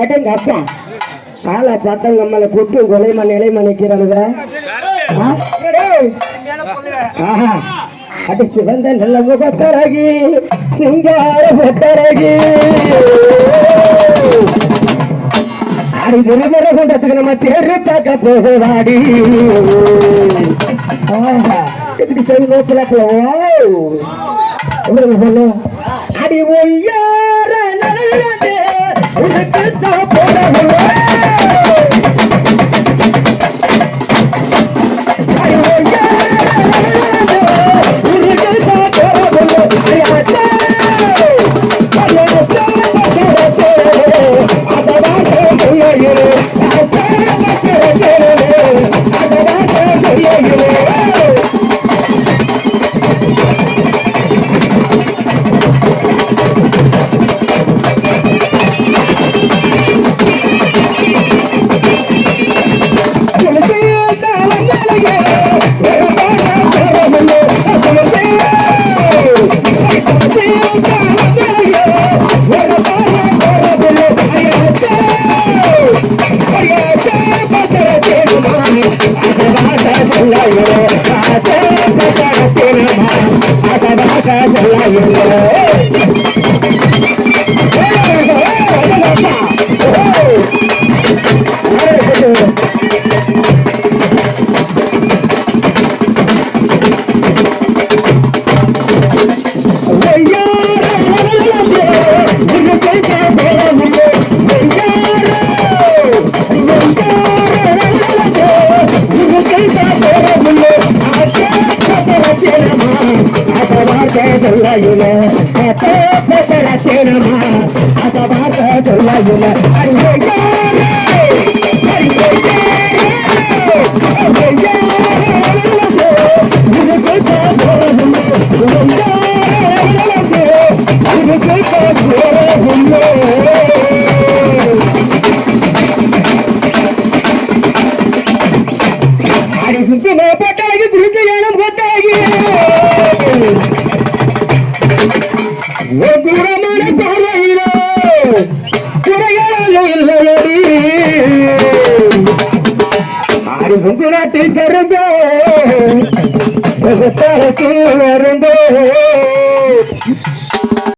அடங்க அப்பா காலை பார்த்தா நம்மளை குத்து கொலைமா நிலைமா நிக்கிறானுங்க. அடி சிவந்த நல்ல முகத்தரகி சிங்கார முகத்தரகி அடி திருமண கொண்டதுக்கு நம்ம தேர்வு பார்க்க போகவாடி எப்படி சொல்லி நோக்கில சொல்லு அடி ஒய்யார நல்லது உனக்கு தான் போட